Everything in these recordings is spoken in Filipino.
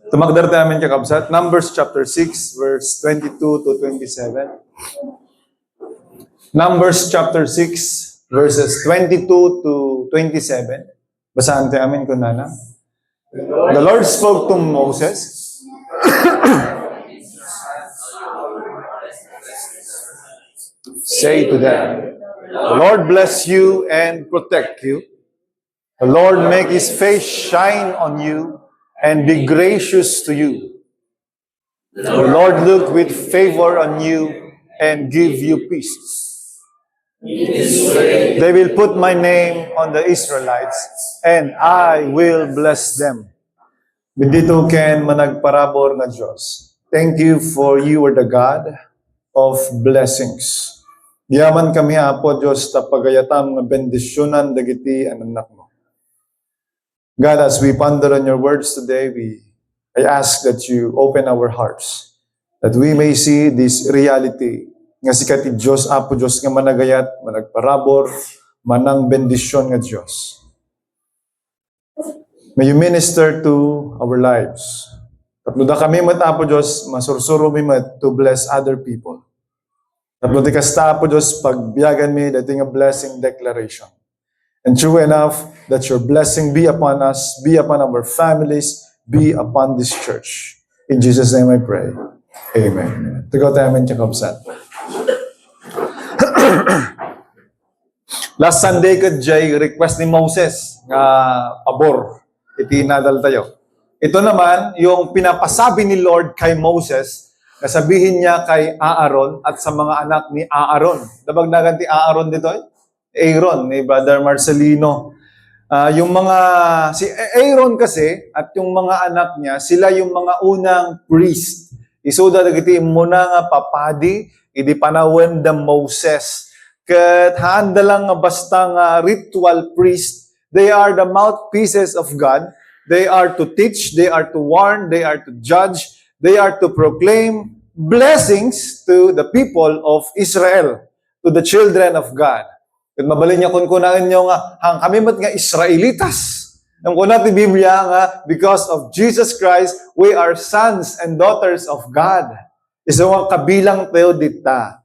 Tumagdar tayo namin kakabsat. Numbers chapter 6, verse 22 to 27. Numbers chapter 6, verses 22 to 27. Basahan tayo amin kung nana. The Lord spoke to Moses. Say to them, the Lord bless you and protect you. The Lord make His face shine on you and be gracious to you. The Lord look with favor on you and give you peace. They will put my name on the Israelites, and I will bless them. Bendito ken managparabor nga Diyos. Thank you for you are the God of blessings. Diyaman kami apo Diyos ta pagayatam nga bendisyonan dagiti an anak mo. God, as we ponder on your words today, I ask that you open our hearts, that we may see this reality, nga sikat ti Diyos, Apo Diyos, nga managayat, managparabor, manang bendisyon nga Diyos. May you minister to our lives. Tapno da kami mat, Apo Diyos, masursuro mi mat to bless other people. Tapno di kasta, Apo Diyos, pagbiyagan mi, that nga blessing declaration. And true enough, that your blessing be upon us, be upon our families, be upon this church. In Jesus' name I pray. Amen. Tigaw tayo amin kakabsat. Last Sunday ko jay request ni Moses nga pabor. Iti nadal tayo. Ito naman, yung pinapasabi ni Lord kay Moses, na sabihin niya kay Aaron at sa mga anak ni Aaron. Dabag naganti Aaron dito eh? Aaron, ni Brother Marcelino. Si Aaron kasi, at yung mga anak niya, sila yung mga unang priest. Isuda dagiti muna nga papadi, idi panawin the Moses. Kat handa lang nga basta nga ritual priest, they are the mouthpieces of God. They are to teach, they are to warn, they are to judge, they are to proclaim blessings to the people of Israel, to the children of God. Kung mabalin niya kung kunain niyo nga, kami mat nga Israelitas. Ang kunat ni Biblia nga, because of Jesus Christ, we are sons and daughters of God. Isa nga kabilang tayo dita.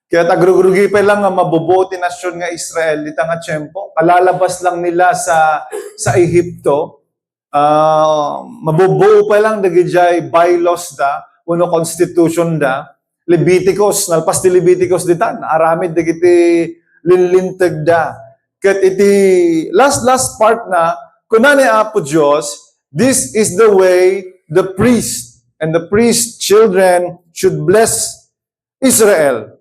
Kaya tagrugi pa lang nga mabubuti nasyon nga Israel, dita nga tiyempo. Kalalabas lang nila sa Ehipto. Mabubuo pa lang dagijay bylaws da, uno constitution da. Leviticus, nalpas ti Leviticus dita, aramid dagiti linlintag da. Kat iti last part na, kunani Apo Diyos, this is the way the priest and the priest children should bless Israel.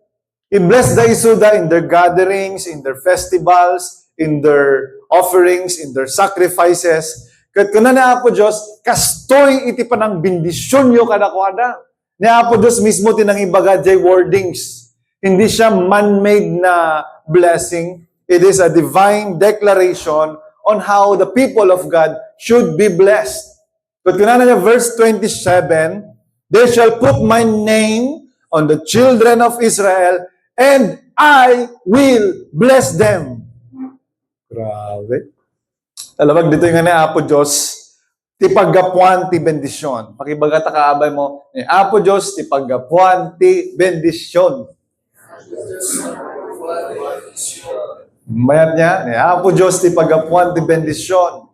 I-bless da isuda in their gatherings, in their festivals, in their offerings, in their sacrifices. Kat kunani Apo Diyos, kastoy iti panang bendisyon yo kadakwada. Ni Apo Diyos mismo tinang ibaga jay wordings. Hindi siya man-made na blessing. It is a divine declaration on how the people of God should be blessed. But kunana niya, verse 27, they shall put my name on the children of Israel, and I will bless them. Grabe. Talabag dito yung Apo Diyos, ti paggapuan ti bendisyon. Pakibaga ta kaabay mo, ni Apo Diyos, ti paggapuan ti bendisyon. Mayat niya, ni Apo Diyos, ti pagapuan, ti bendisyon.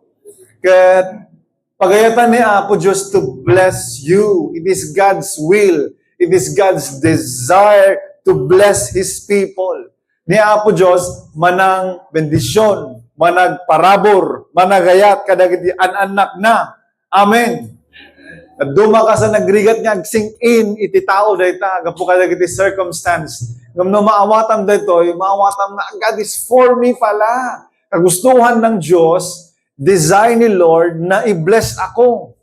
Kat pagayatan ni Apo Diyos to bless you. It is God's will. It is God's desire to bless His people. Ni Apo Diyos, manang bendisyon, manag parabor, managayat, kadagiti an-anak na. Amen. At duma ka sa nagrigat niya, sink in, iti tao dayta, gapu kadagiti circumstance. Ngam no maawatam dito, yung maawatam na, God is for me pala. Kagustuhan ng Diyos, design ni Lord na i-bless ako.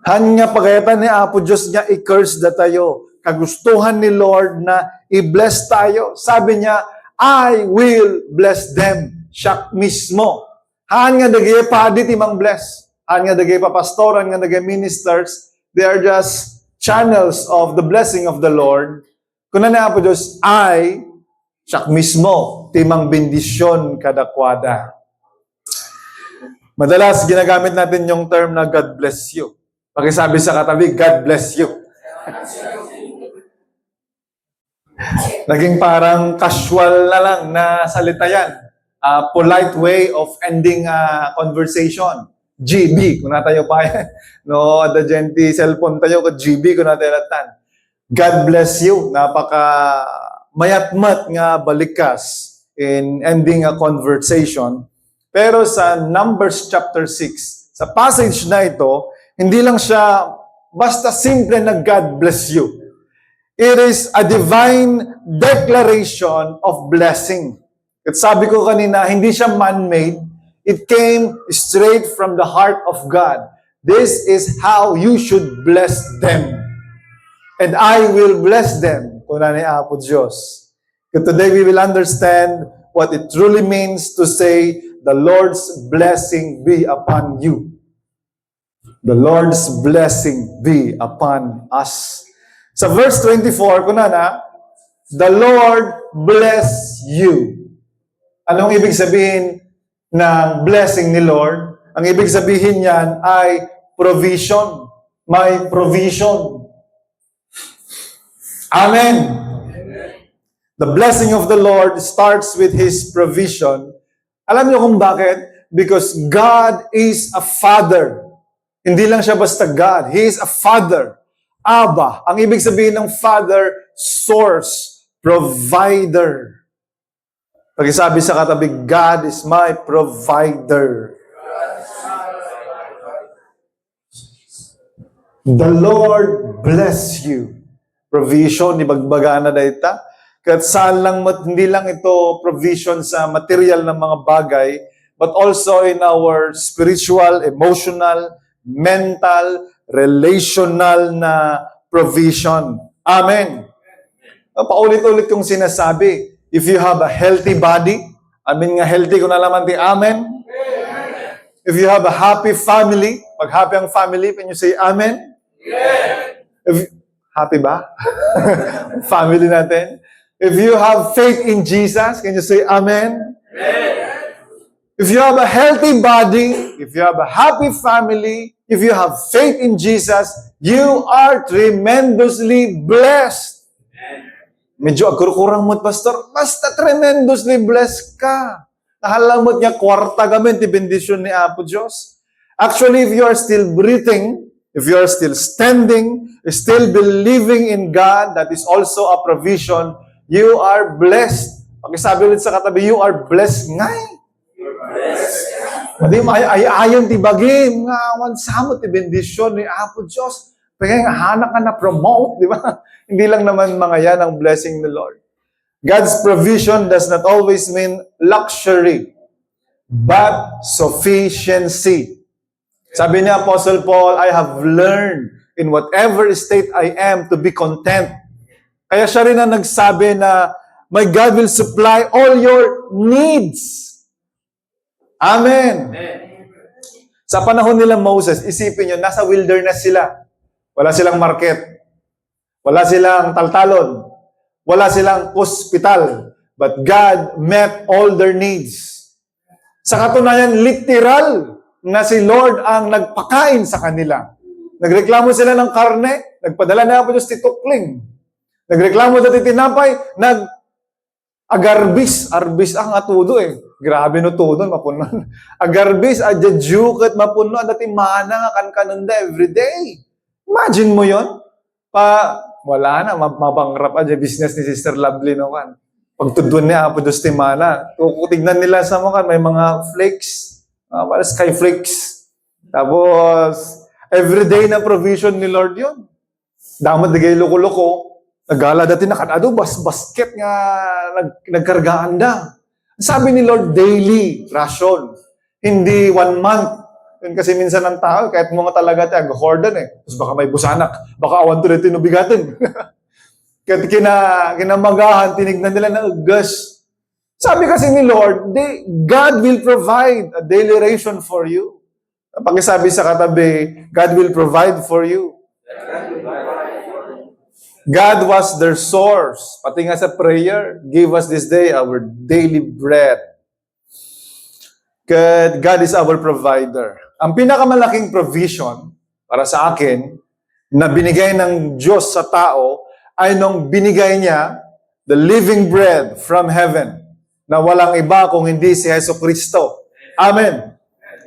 Hanya pagayatan ni Apo Diyos niya, i-curse da tayo. Kagustuhan ni Lord na i-bless tayo. Sabi niya, I will bless them. Siya mismo. Hanya dagay padi timang bless. Hanya dagay papastoran, nga dagay ministers. They are just channels of the blessing of the Lord. Kuna na Apo Diyos, siya mismo, timang bendisyon kadakwada. Madalas, ginagamit natin yung term na God bless you. Pakisabi sa katabi, God bless you. Naging parang casual na lang na salita yan. Polite way of ending conversation. GB, kung natayo pa yan. No, ada genti cellphone tayo ko GB kung natayo latan. God bless you. Napaka mayatmat nga balikas in ending a conversation. Pero sa Numbers chapter 6, sa passage na ito, hindi lang siya basta simple na God bless you. It is a divine declaration of blessing. At sabi ko kanina, hindi siya man-made. It came straight from the heart of God. This is how you should bless them. And I will bless them. Kuna ni Apo Diyos. Today we will understand what it truly means to say, the Lord's blessing be upon you. The Lord's blessing be upon us. Sa verse 24, kunana, the Lord bless you. Anong ibig sabihin ng blessing ni Lord? Ang ibig sabihin niyan ay provision. May provision. Amen. The blessing of the Lord starts with His provision. Alam niyo kung bakit? Because God is a Father. Hindi lang siya basta God. He is a Father. Abba. Ang ibig sabihin ng Father, source, provider. Pag-isabi sa katabi, God is my provider. The Lord bless you. Provision, ibagbaga na dayta. Kahit saan lang, hindi lang ito provision sa material ng mga bagay, but also in our spiritual, emotional, mental, relational na provision. Amen. Paulit-ulit kong sinasabi, if you have a healthy body, amin nga healthy ko na naman di amen. If you have a happy family, pag happy ang family, can you say amen? Happy ba? Family natin. If you have faith in Jesus, can you say amen? If you have a healthy body, if you have a happy family, if you have faith in Jesus, you are tremendously blessed. Medyo agkurkurang mo, Pastor. Basta tremendously blessed ka. Nahalamot niya, kwarta gamin, ti bendisyon ni Apo Diyos. Actually, if you are still breathing, if you are still standing, still believing in God, that is also a provision, you are blessed. Pag-sabi ulit sa katabi, you are blessed ngay. Hindi ayon ti bagim nga wansamo ti bendisyon ni Apo Diyos. Kaya nga hanak ka na promote, di ba? Hindi lang naman mga yan ang blessing ng Lord. God's provision does not always mean luxury, but sufficiency. Sabi ni Apostle Paul, I have learned in whatever state I am to be content. Kaya siya rin ang nagsabi na, my God will supply all your needs. Amen. Sa panahon nila Moses, isipin nyo, nasa wilderness sila. Wala silang market. Wala silang taltalon. Wala silang hospital. But God met all their needs. Sa katunayan, literal na si Lord ang nagpakain sa kanila. Nagreklamo sila ng karne, nagpadala na po Diyos titukling. Nagreklamo dati tinapay, agarbis ang atudo eh. Grabe no tudon, mapunon. Agarbis, adjadjukat, mapunon, dati mana nga kan-kanunda everyday. Imagine mo yon. Wala na, mabangrap adya business ni Sister Lovely no kan. Pagtudon niya, Apo Diyos timana, kukutignan nila sa mga may mga flakes, para sky flakes. Tapos, everyday na provision ni Lord yon. Damat digay loko-loko, nagala dati nakanado, basket nga nagkargaan da. Sabi ni Lord, daily ration. Hindi 1 month. Yun kasi minsan ng tao, kahit mga talaga tayo,ag-hoardan eh. Tapos baka may busanak, baka awan to rin tinubigatin. Kahit kinamagahan, tinignan nila na ugas. Sabi kasi ni Lord, God will provide a daily ration for you. Pag sabi sa katabi, God will provide for you. God was their source. Pati nga sa prayer, give us this day our daily bread. God is our provider. Ang pinakamalaking provision para sa akin, na binigay ng Diyos sa tao, ay nung binigay niya the living bread from heaven, na walang iba kung hindi si Hesus Kristo. Amen.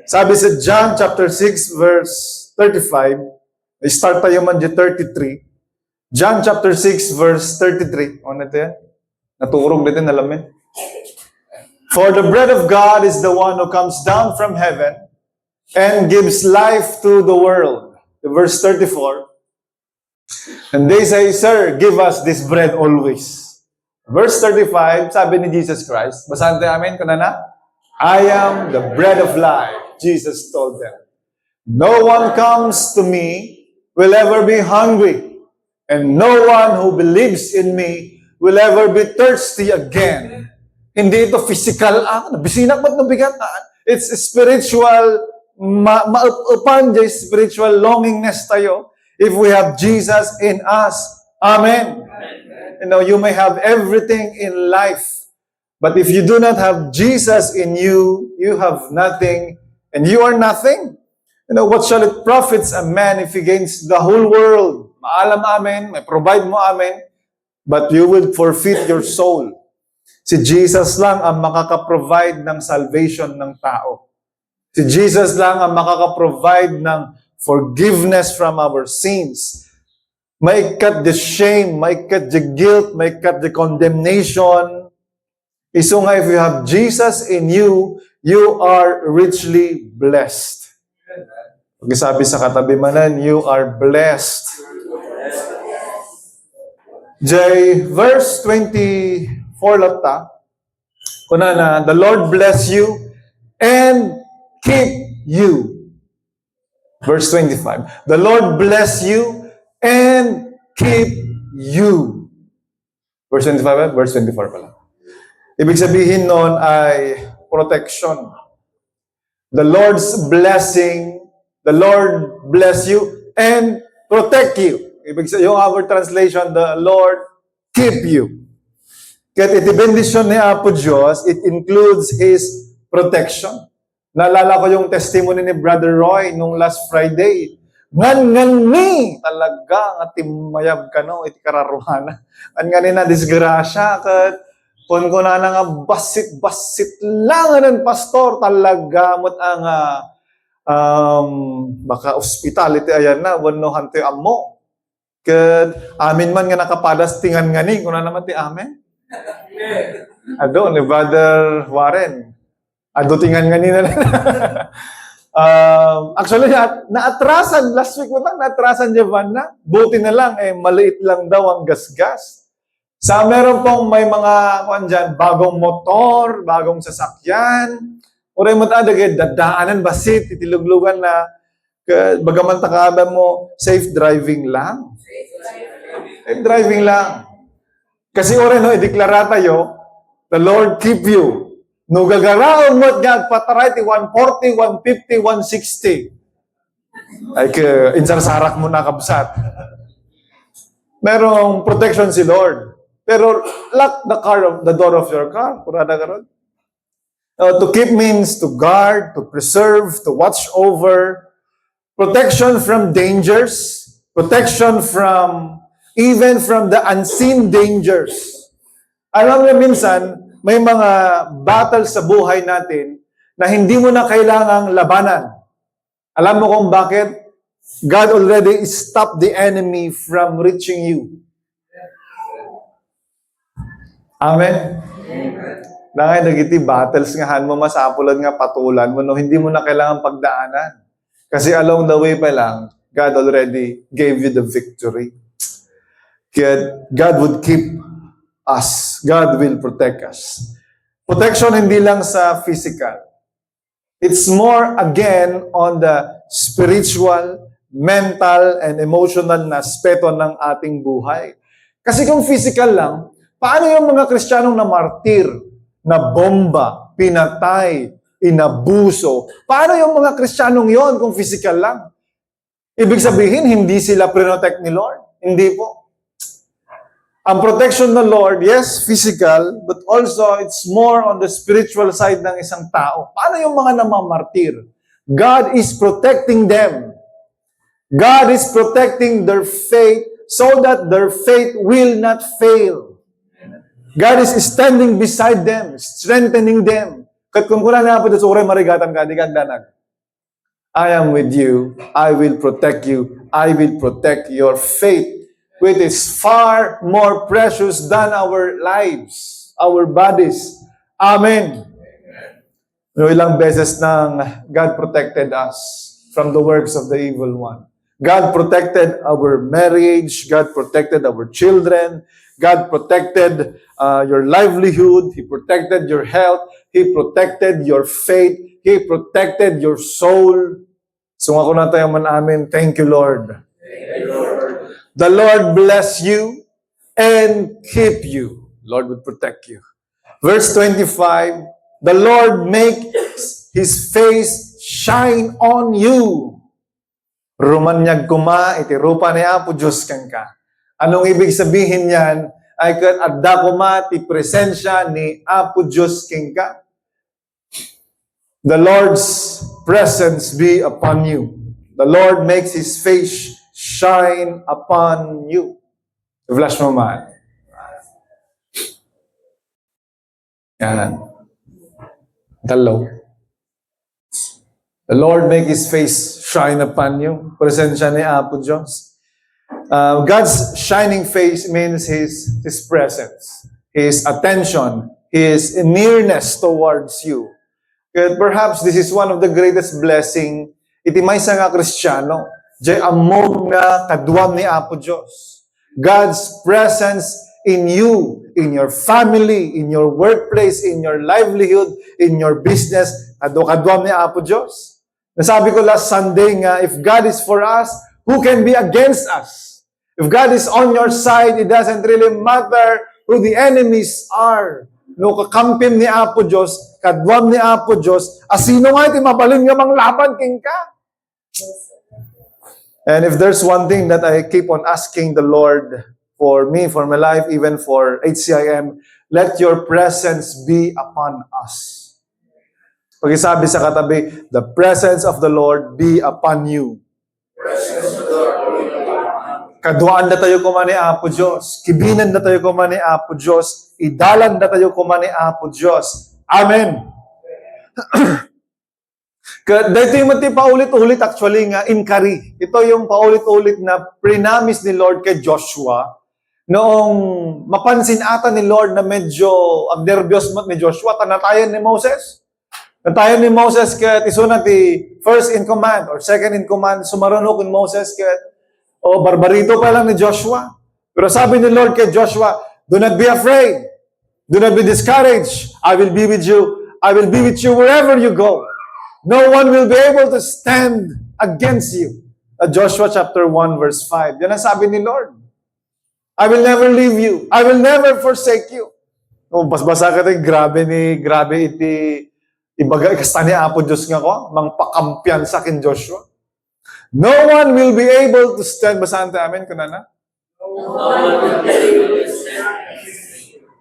Sabi sa John chapter 6 verse 35, start tayo man di 33. John chapter 6 verse 33. Ano ito yan? Naturog dito na lamin. For the bread of God is the one who comes down from heaven and gives life to the world. Verse 34. And they say, Sir, give us this bread always. Verse 35, sabi ni Jesus Christ, basahan tayo amin, kuna na? I am the bread of life, Jesus told them. No one comes to me will ever be hungry, and no one who believes in me will ever be thirsty again. Hindi ito physical, bisinak ba't nabigat? It's spiritual, maupan dyan, spiritual longingness tayo. If we have Jesus in us. Amen. You know, you may have everything in life. But if you do not have Jesus in you, you have nothing, and you are nothing. You know, what shall it profits a man if he gains the whole world? Maalam amen, may provide mo amen, but you will forfeit your soul. Si Jesus lang ang makaka-provide ng salvation ng tao. Si Jesus lang ang makaka-provide ng forgiveness from our sins. May cut the shame, may cut the guilt, may cut the condemnation. So nga, if you have Jesus in you, you are richly blessed. Pag-sabi sa katabi manan, you are blessed. Jay, verse 24 lata, kuna na, the Lord bless you and keep you. Verse 25. The Lord bless you and keep you. Verse 25, verse 24 pala. Ibig sabihin nun ay protection. The Lord's blessing, the Lord bless you and protect you. Ibig sabihin, yung our translation, the Lord keep you. Kahit iti bendisyon ni Apo Diyos, it includes His protection. Naalala ko yung testimony ni Brother Roy nung last Friday. Ngan ni talaga nga timayab ka no, iti kararuhana. Ngan na disgrasya kat kun ko na nga basit lang ng pastor talaga mot ang baka hospitality ayan na wano hanto amo. Kat amin man nga nakapadas tingan ngani kun na naman ti amen. Ado ni Brother Warren. Adutingan nga nila. Actually, naatrasan. Last week mo lang, naatrasan Javan na. Buti na lang, maliit lang daw ang gasgas. Sa meron pong may mga, bagong motor, bagong sasakyan. Uray mo tayo, dadaanan, basit, itiluglugan na, bagaman takaba mo, safe driving lang. Safe driving lang. Kasi uray, no, ideklara tayo, the Lord keep you. No gagaraon mo't nga pataray ti 140, 150, 160. Ay insasarak mo na kabsat. Merong protection si Lord. Pero lock the door of your car. Kurada ka ron. To keep means to guard, to preserve, to watch over. Protection from dangers. Protection from, even from the unseen dangers. Alam mo minsan, may mga battle sa buhay natin na hindi mo na kailangang labanan. Alam mo kung bakit? God already stopped the enemy from reaching you. Amen? Dahil nagiti battles nga han mo masapulan nga patulan mo no hindi mo na kailangang pagdaanan. Kasi along the way pa lang, God already gave you the victory. Kaya God would keep us. God will protect us. Protection hindi lang sa physical. It's more again on the spiritual, mental, and emotional na aspeto ng ating buhay. Kasi kung physical lang, paano yung mga Kristiyanong na martir, na bomba, pinatay, inabuso? Paano yung mga Kristiyanong yon kung physical lang? Ibig sabihin, hindi sila protect ni Lord? Hindi po. Ang protection ng Lord, yes, physical, but also it's more on the spiritual side ng isang tao. Paano yung mga namamartir? God is protecting them. God is protecting their faith so that their faith will not fail. God is standing beside them, strengthening them. Kat kung kuna na po sa uray marigatan ka, di ka danag. I am with you. I will protect you. I will protect your faith, which is far more precious than our lives, our bodies. Amen. No, ilang beses nang God protected us from the works of the evil one. God protected our marriage. God protected our children. God protected your livelihood. He protected your health. He protected your faith. He protected your soul. So ako na tayo man amin. Thank you, Lord. Thank you, Lord. The Lord bless you and keep you. Lord will protect you. Verse 25, the Lord makes His face shine on you. Rumanyag kuma, iti rupa ni Apo Diyos kang ka. Anong ibig sabihin yan? Ay kat adda kuma, ti presensya ni Apo Diyos kang ka. The Lord's presence be upon you. The Lord makes His face shine upon you. Flash mo man. Yan. Dalaw. The Lord make His face shine upon you. Presensya ni Apo Diyos. God's shining face means His presence, His attention, His nearness towards you. Perhaps this is one of the greatest blessing iti maysa nga Kristiyano. Jay among nga kaduam ni Apo Diyos. God's presence in you, in your family, in your workplace, in your livelihood, in your business, kaduam ni Apo Diyos. Nasabi ko last Sunday nga, if God is for us, who can be against us? If God is on your side, it doesn't really matter who the enemies are. No kakampim ni Apo Diyos, kadwam ni Apo Diyos, asino nga iti mabalin nga mang laban king ka? And if there's one thing that I keep on asking the Lord for me, for my life, even for HCIM, let your presence be upon us. Pag-isabi sa katabi, the presence of the Lord be upon you. Kaduaan na tayo kumani Apo Diyos. Kibinan na tayo kumani Apo Diyos. Idalan na tayo kumani Apo Diyos. Amen. Dito yung paulit-ulit actually nga inkari. Ito yung paulit-ulit na prinamis ni Lord kay Joshua noong mapansin ata ni Lord na medyo ang nervyos ni Joshua, tanatayan ni Moses. Tanatayan ni Moses kat isuna ti first in command or second in command sumarunok ni Moses kat barbarito pa lang ni Joshua. Pero sabi ni Lord kay Joshua, do not be afraid. Do not be discouraged. I will be with you. I will be with you wherever you go. No one will be able to stand against you. Joshua chapter 1 verse 5. Yan ang sabi ni Lord. I will never leave you. I will never forsake you. Kung basbasa ka tayo, grabe iti ibaga ikasta ni Apo Diyos nga ko, mangpakampiyan sa akin Joshua. No one will be able to stand. Basahan tayo amin, kunana?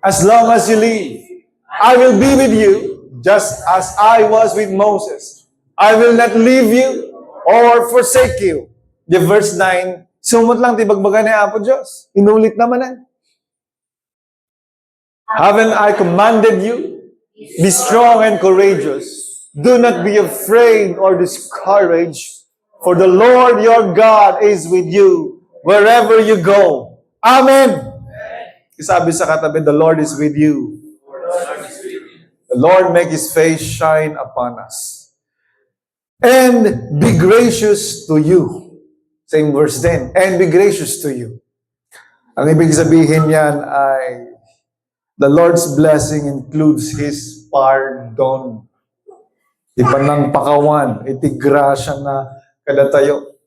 As long as you live, I will be with you, just as I was with Moses. I will not leave you or forsake you. The verse 9, sumot lang tibagbaga ni Apo Diyos. Inulit naman eh. Haven't I commanded you? Be strong and courageous. Do not be afraid or discouraged, for the Lord your God is with you wherever you go. Amen. Isabi sa katabi, the Lord is with you. The Lord make His face shine upon us. And be gracious to you. Same verse 10. And be gracious to you. Ang ibig sabihin yan ay the Lord's blessing includes His pardon. Di pa nang pakawan, iti grasya na kada tayo.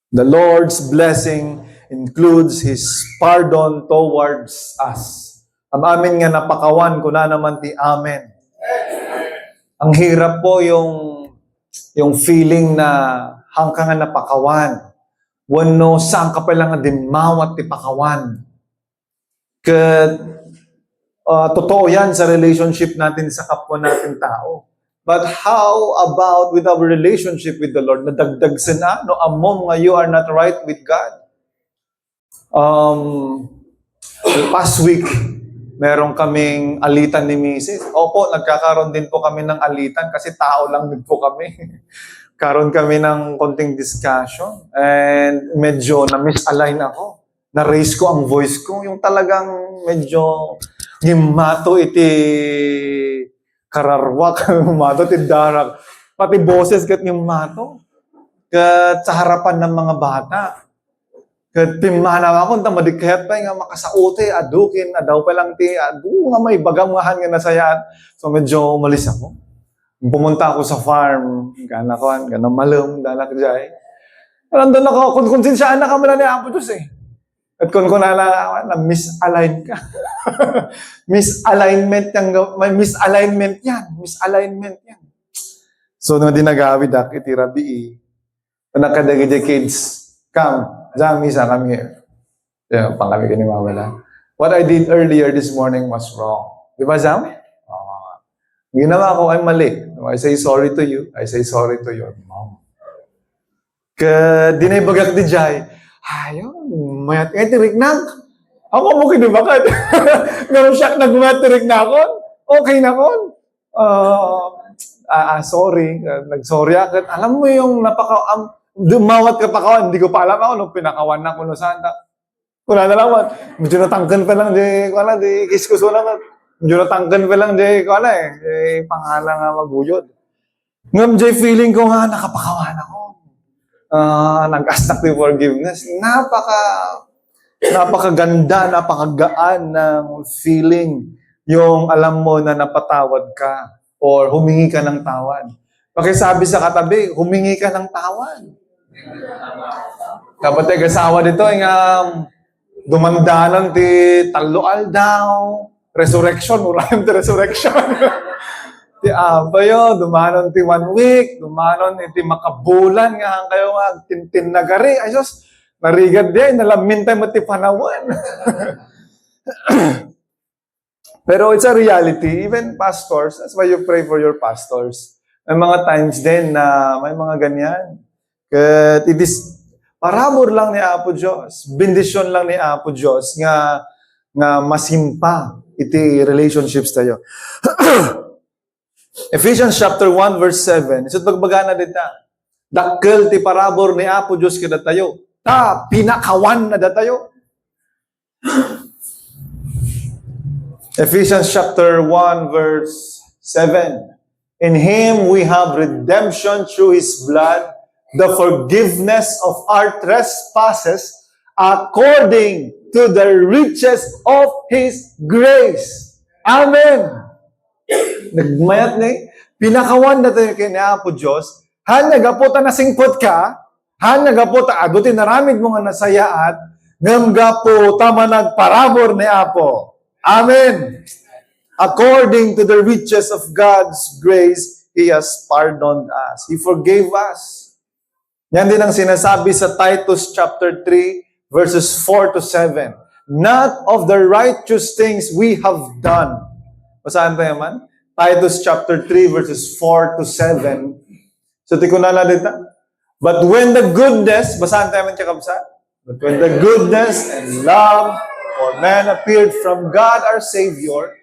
The Lord's blessing includes His pardon towards us. Ang amin nga napakawan, kuna naman ti amen. Ang hirap po yung feeling na hangka nga napakawan. Wano saan ka pala nga dimawat ti pakawan. Totoo yan sa relationship natin sa kapwa natin tao. But how about with our relationship with the Lord? Nadagdag sina, no? Among nga you are not right with God. Past week, meron kaming alitan ni Mrs. Opo, nagkakaroon din po kami ng alitan kasi tao lang din po kami. Karoon kami ng konting discussion and medyo na-misalign ako. Na-raise ko ang voice ko. Yung talagang medyo himato iti kararwak, himato iti darak. Pati boses kat himato. Kat sa harapan ng mga bata. Kat pimanaw ako, tamadikayat pa nga makasaote, adukin, adaw pa lang ti, adu nga may bagangahan nga nasayaan. So medyo umalis ako. Pumunta ako sa farm, gana ko, gana malum, gana ko dyan. Nandun ako, konsensyaan na kami na ni Apo Diyos eh. At kung na misalign ka. Misalignment yan. So, nung dinagawid ak, itirabi nakadagay kids, come, Jam, isa, come here. Yeah, pang kami kanimawala. What I did earlier this morning was wrong. Di ba, Jam? Ginawa ko ay mali. I say sorry to you. I say sorry to your mom. Dinay bagak di jay. Ayun, mayat nga tirik na. Ako mo kinibakat. Ngayon siya nagmatirik na ako. Okay na ako. Sorry. Nag-sorry ako. Alam mo yung dumawat ka pa kawan. Hindi ko pa alam ako nung pinakawan na kuno santa. Kuna na lang. Medyo natangkan pa lang. Di kiskuso lang. Medyo natangkan pa lang. Pangalan nga maguyod. Ngam jay feeling ko nga nakapakawan ako. Nag-ask ng forgiveness. Napakaganda, napakagaan ng feeling yung alam mo na napatawad ka or humingi ka ng tawad. Pakisabi sa katabi, humingi ka ng tawad. Kapatid, kasawa dito, dumandanan ti talual daw, resurrection, maraming ti resurrection. Ti abayo, dumanon ti 1 week, dumanon iti makabulan nga kayo tintin nagari. Ay sus, narigad din, nalamin tayo mati panawan. Pero it's a reality, even pastors, that's why you pray for your pastors. May mga times din na may mga ganyan. Kat it is parabor lang ni Apo Diyos, bendisyon lang ni Apo Diyos nga masimpa iti relationships tayo. Ephesians chapter 1 verse 7. Isut pagbagana dita. Dakkel ti parabor ni Apo Dios kada tayo. Pinakawan na datayo. Ephesians chapter 1 verse 7. In Him we have redemption through His blood, the forgiveness of our trespasses, according to the riches of His grace. Amen. Nagmayat ni, pinakawan na tayo kay ni Apo Diyos, nagaputa na singpot ka, nagaputa, adutin naramid mo nga nasayaat, ngamgaputa managparabor ni Apo. Amen. According to the riches of God's grace, He has pardoned us. He forgave us. Yan din ang sinasabi sa Titus chapter 3, verses 4 to 7. Not of the righteous things we have done. Basahan tayo man? Titus chapter 3 verses 4 to 7. So, tikuna na dito. But when the goodness, basahan tayo man kakabsa. But when the goodness and love for man appeared from God our Savior,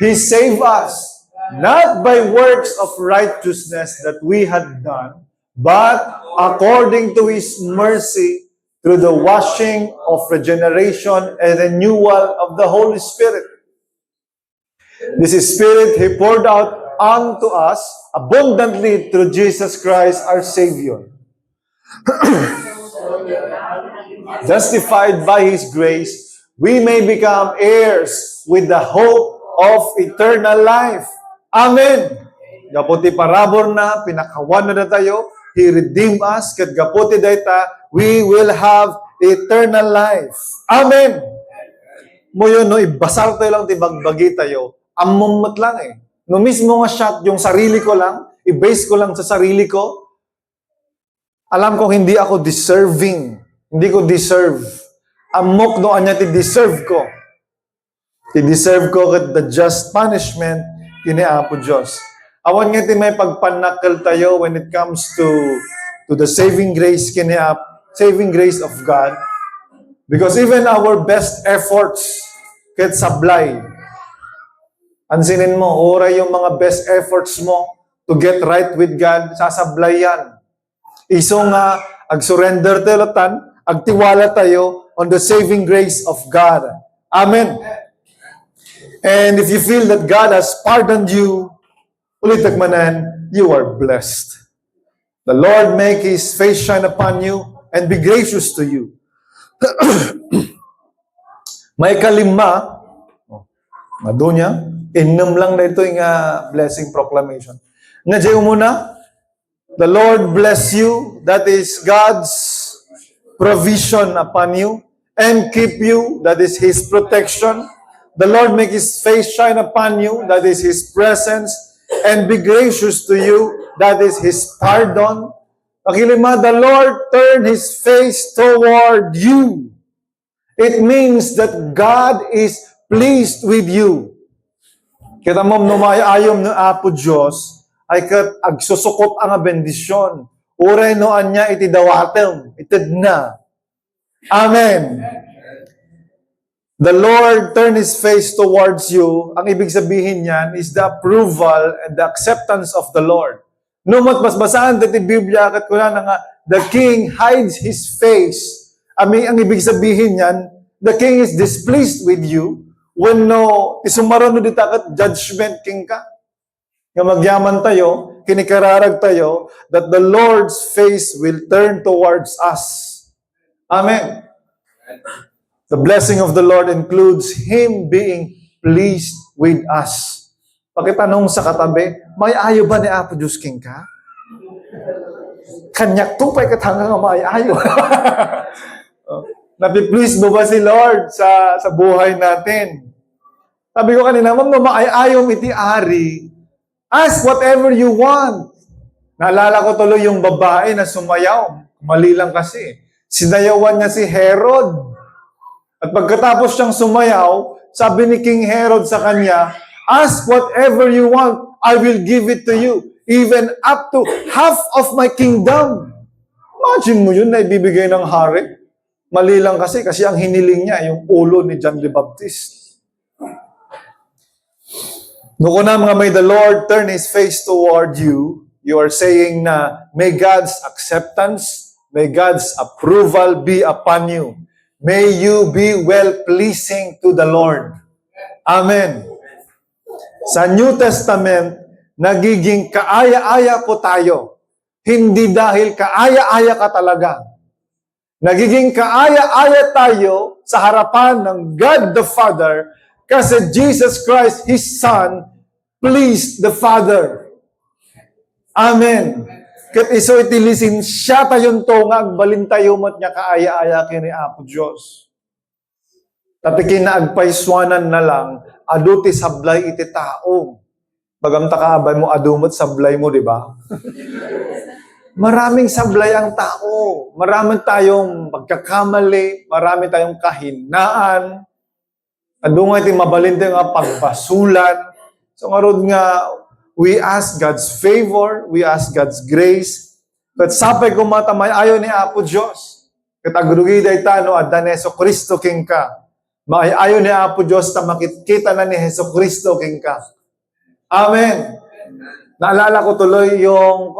He saved us, not by works of righteousness that we had done, but according to His mercy, through the washing of regeneration and renewal of the Holy Spirit. This Spirit He poured out unto us abundantly through Jesus Christ our Savior. Justified by His grace, we may become heirs with the hope of eternal life. Amen. Gaputi parabor na, pinakawan na tayo, He redeemed us, kat gaputi dayta, we will have eternal life. Amen. Mo yun, no, ibasar tayo lang, tibagbagi tayo, amumot lang eh. No mismo nga shot, yung sarili ko lang, i-base ko lang sa sarili ko, alam ko hindi ako deserving. Hindi ko deserve. Amok no anya ti-deserve ko. Ti-deserve ko kat the just punishment kini Apo Diyos. Awan nga ti may pagpanakal tayo when it comes to the saving grace saving grace of God. Because even our best efforts get sablay. Ansinin mo, ora yung mga best efforts mo to get right with God, sasablay yan. Iso nga, ag-surrender tayo latan, agtiwala tayo on the saving grace of God. Amen. And if you feel that God has pardoned you, ulit agmanan, you are blessed. The Lord make His face shine upon you and be gracious to you. May kalima, madunya, inom lang na ito yung blessing proclamation. Nadya muna, the Lord bless you, that is God's provision upon you, and keep you, that is His protection. The Lord make His face shine upon you, that is His presence, and be gracious to you, that is His pardon. Pakilima, the Lord turn His face toward you. It means that God is pleased with you. Kita mo, numayayom ng Apo Diyos, ay kat agsusukot ang bendisyon. Uray noan niya iti dawatem, itid na. Amen. The Lord turn His face towards you. Ang ibig sabihin niyan is the approval and the acceptance of the Lord. Numot basbasan dati Biblia kat kuna nga the king hides his face. Ang ibig sabihin niyan, the king is displeased with you when no isumaron no ditakat judgment king ka. Nga magyaman tayo, kinikararag tayo that the Lord's face will turn towards us. Amen. The blessing of the Lord includes Him being pleased with us. Pakitanong sa katabi, may ayo ba ni Apo Diyos King ka? Kanyak tupay katanga nga may ayo. Napi-please mo ba si Lord sa buhay natin? Sabi ko kanina, ma'am, maayaw iti ari, ask whatever you want. Naalala ko tuloy yung babae na sumayaw. Mali lang kasi. Sinayawan niya si Herod. At pagkatapos siyang sumayaw, sabi ni King Herod sa kanya, ask whatever you want, I will give it to you. Even up to half of my kingdom. Imagine mo yun na ibibigay ng hari. Mali lang kasi ang hiniling niya, yung ulo ni John the Baptist. Noon na mga may the Lord turn His face toward you, you are saying na may God's acceptance, may God's approval be upon you. May you be well-pleasing to the Lord. Amen. Sa New Testament, nagiging kaaya-aya po tayo. Hindi dahil kaaya-aya ka talaga. Nagiging kaaya-aya tayo sa harapan ng God the Father kasi Jesus Christ, His Son, pleased the Father. Amen. Kat iso itilisin siya tayon to nga agbalin tayo mat niya kaaya-aya kini Apo Diyos. Tapi kinaagpaiswanan na lang, adu ti sablay iti tao. Bagam takaabay mo, adu mo't sablay mo, di ba? Maraming sablay ang tao. Maraming tayong pagkakamali, marami tayong kahinaan. Adu nga iti mabalin tayo nga pagbasulan. So ngarod nga, we ask God's favor, we ask God's grace. Kat sapay kumatamay ayo ni Apo Diyos. Kat agrugi day tano, adan Heso Kristo king ka. Maayayo ni Apo Diyos na makikita na ni Heso Kristo king ka. Amen. Naalala ko tuloy yung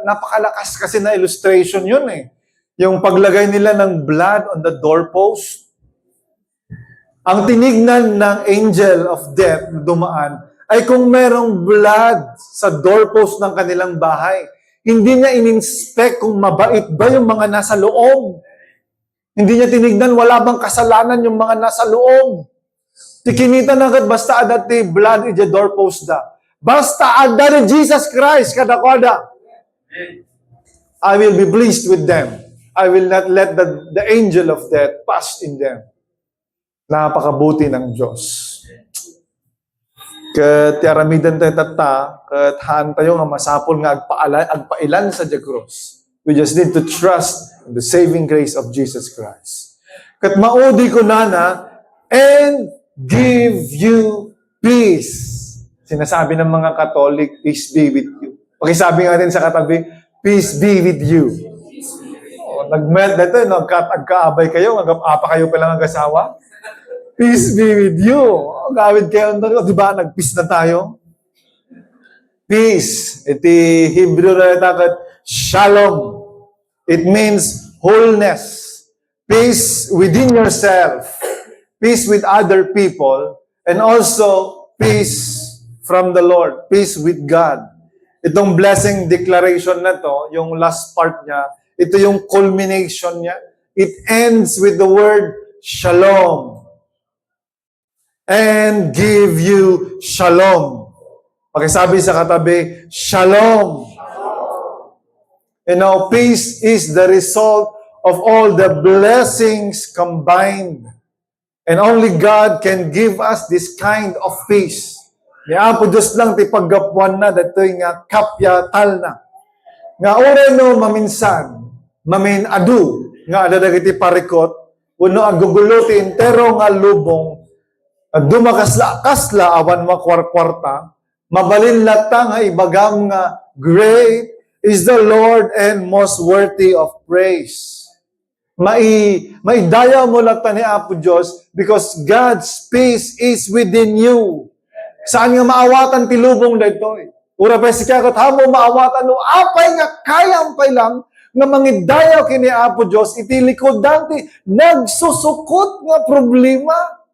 napakalakas kasi na illustration yun eh. Yung paglagay nila ng blood on the doorpost. Ang tinignan ng angel of death na dumaan ay kung merong blood sa doorpost ng kanilang bahay. Hindi niya in-inspect kung mabait ba yung mga nasa loob. Hindi niya tinignan, wala bang kasalanan yung mga nasa loob. Tikinita na agad, basta adat ti blood iti doorpost da. Basta adat ni Jesus Christ, kada-kada. I will be pleased with them. I will not let the angel of death pass in them. Napakabuti ng Diyos. Kat yaramidan tayo tata, kat haan tayo nga masapol nga agpailan sa the cross. We just need to trust in the saving grace of Jesus Christ. Kat maudi ko nana, and give you peace. Sinasabi ng mga Catholic, peace be with you. Pakisabi nga din sa katabi, peace be with you. Nag-melt na ito, nagkaabay kayo, nag-apa kayo palang ang-asawa. Peace be with you. Gawid kayo, di ba, nag-peace na tayo. Peace. Iti Hebrew na natakot, shalom. It means wholeness. Peace within yourself. Peace with other people. And also, peace from the Lord. Peace with God. Itong blessing declaration na to, yung last part niya, ito yung culmination niya. It ends with the word shalom. And give you shalom. Pakisabi sa katabi, shalom. You know, peace is the result of all the blessings combined. And only God can give us this kind of peace. Ni Apo Diyos lang ti paggapuan na datoy nga kapyatal na. Nga oray no maminsan, mamin adu, nga adadagiti parikot, uno agugulo ti entero nga lubong, dumakasla-kasla awan makwarkwarta, mabalin lata nga ibagam nga great is the Lord and most worthy of praise. Maidaya mo lata ni Apo Diyos because God's peace is within you. Saan nga maawatan ti lubong dito? Ura pa si kakot hamo maawatan no apay nga kayang pay lang nga mangidayaw kini Apo Diyos iti likod dati nagsusukot nga problema.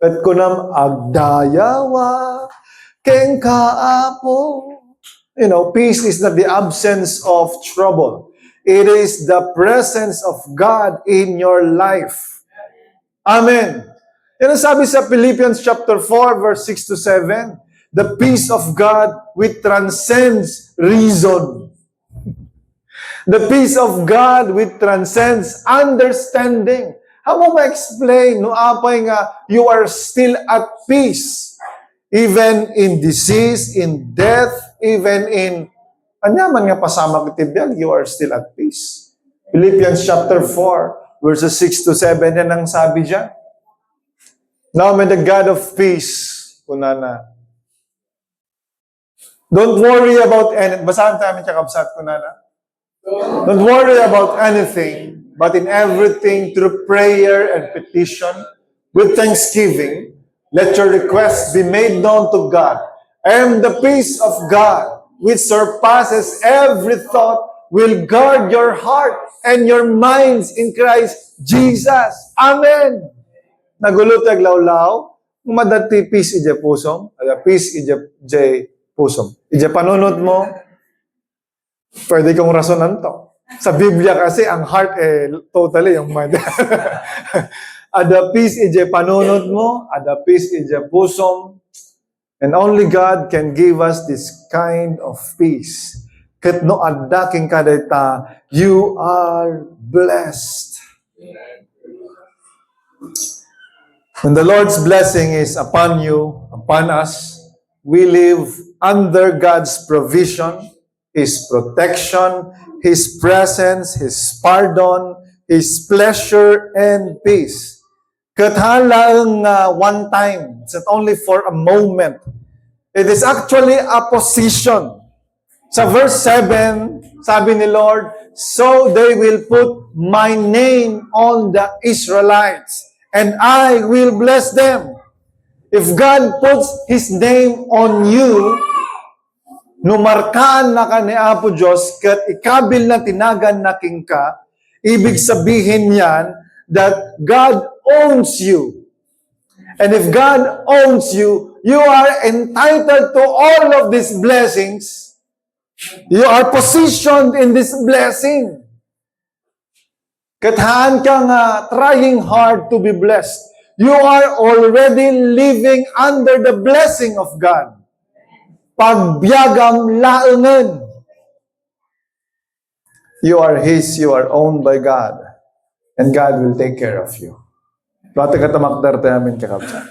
At kunam agdayawa keng kaapo. You know, peace is not the absence of trouble. It is the presence of God in your life. Amen. Yan ang sabi sa Philippians chapter 4, verse 6 to 7. The peace of God which transcends reason. The peace of God which transcends understanding. How mo ma-explain no apay nga you are still at peace? Even in disease, in death, even in anyaman nga pasama kitibyan, you are still at peace. Philippians chapter 4, verses 6 to 7, yan ang sabi dyan. Now may the God of peace, kunana. Don't worry about anything. Basahan tayo kakabsat, kunana. Don't worry about anything, but in everything through prayer and petition, with thanksgiving, let your requests be made known to God. And the peace of God, which surpasses every thought, will guard your heart and your minds in Christ Jesus. Amen. Nagulutag lawlaw, madati peace ija pusom, peace ija pusom. Ija panunod mo, pwede kong rasonan to. Sa Biblia kasi, ang heart totally yung mind. Ada peace ija panunod mo, ada peace ija pusom, and only God can give us this kind of peace. Kat no adda king kadayta, you are blessed. When the Lord's blessing is upon you, upon us, we live under God's provision, His protection, His presence, His pardon, His pleasure, and peace. Kathalang one time, it's not only for a moment. It is actually a position. Sa verse 7, sabi ni Lord, so they will put my name on the Israelites, and I will bless them. If God puts His name on you, numarkaan na ka ni Apo Diyos, kat ikabil na tinagan na king ka, ibig sabihin yan, that God owns you. And if God owns you, you are entitled to all of these blessings. You are positioned in this blessing. Kathaan ka nga trying hard to be blessed. You are already living under the blessing of God. Pagbiagam laengen. You are His, you are owned by God. And God will take care of you. Bata katamakdar tayo namin kakabsa.